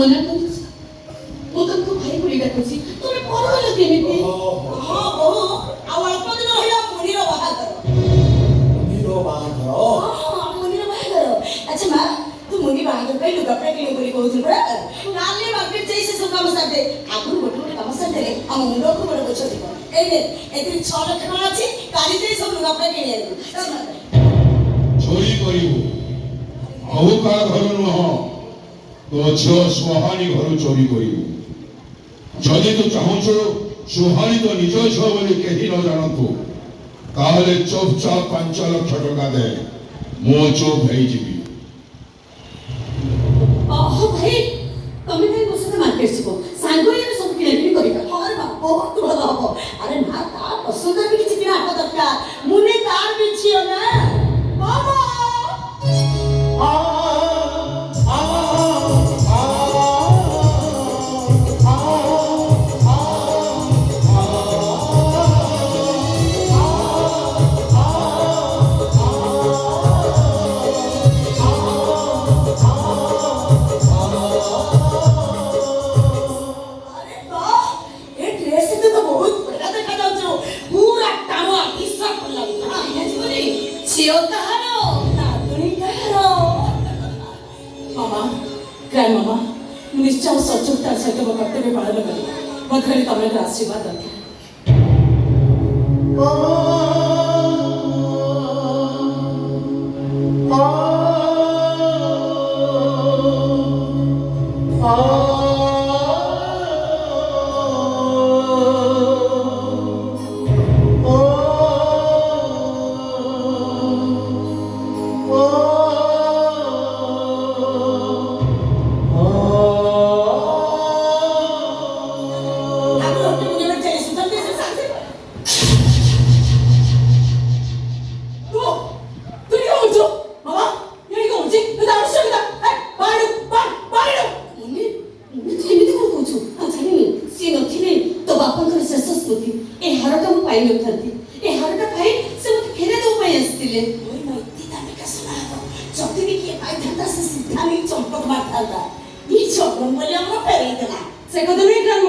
ମନା କରୁଛି ମୁଁ ତମକୁ ଭାଇ ବୋଲି ଡାକୁଛି ତମେ ପରହେଲ କେମିତି? ହଁ ବୋହୁ ଆଉ ଅଳ୍ପ ଦିନ ରହିଲା ମୁନିର ବାହାଘର। ମୁନିର ବାହାଘର? ହଁ ମୁନିର ବାହାଘର। ଆଚ୍ଛା ମା ତୁ ମୁନି ବାହାଘର ପାଇଁ ଲୁଗାପଟା କିଣି ବୋଲି କହୁଥିଲୁ ପରା। କାଲି ମାର୍କେଟ ଯାଇ ସେ ସବୁ କାମ ସାରିଦେ। ଆଗରୁ ଗୋଟେ କାମ ସାରିଦେଲେ ଆମ ମୁଣ୍ଡ ଉପରୁ ଗୋଟେ ବୋଝ ଯିବ। ଏଇନେ ଏଥିରେ 6 ଲକ୍ଷ ଟଙ୍କା ଅଛି କାଲି ଯାଇ ସବୁ ଲୁଗାପଟା କିଣି ଆଣିବୁ। ଚୋରି କରିବୁ ଆଉ କାହା ଘର ନୁହଁ ତୋ ଝିଅ ସୁହାଣୀ ଘରୁ ଚୋରି କରିବୁ। ଯଦି ତୁ ଚାହୁଁଛୁ ସୁହାଣୀ ତ ନିଜ ଝିଅ ବୋଲି କେହି ନ ଜାଣନ୍ତୁ ତାହେଲେ ଚୁପଚାପ 5 ଲକ୍ଷ ଟଙ୍କା ଦେ ମୁଁ ଚୁପ ହେଇଯିବି। ଓହୋ ଭାଇ ତମେ କାହିଁ ମୋ ସହିତ ମାର୍କେଟ ଯିବ ସାଙ୍ଗ ହେଇକି ସବୁ କିଣାକିଣି କରିବା। ଆରେ ମା ବହୁତ ଭଲ ହବ। ଆରେ ମା ତା ପସନ୍ଦ ବି କିଛି କିଣା ହବା ଦରକାର। ମୁନି ତାର ବି ଝିଅ ନା ମାମା। ଝିଅ କାହାର ନାତୁଣୀ କାହାର? ମାମା ଗ୍ରାଣ୍ଡ ମାମା ମୁଁ ନିଶ୍ଚୟ ସଚେତନତା ସହିତ ମୋ କର୍ତ୍ତବ୍ୟ ପାଳନ କରିବି। ମୋତେ ଖାଲି ତମର ଆଶୀର୍ବାଦ ଦରକାର। ଚମ୍ପକ ମାରିଥାନ୍ତା। ଇ ଚମ୍ପକ ବୋଲି ଆମର ଫେରେଇ ଦେଲା। ସେ କଥା ନୁହେଁ ଗ୍ରାଣ୍ଡ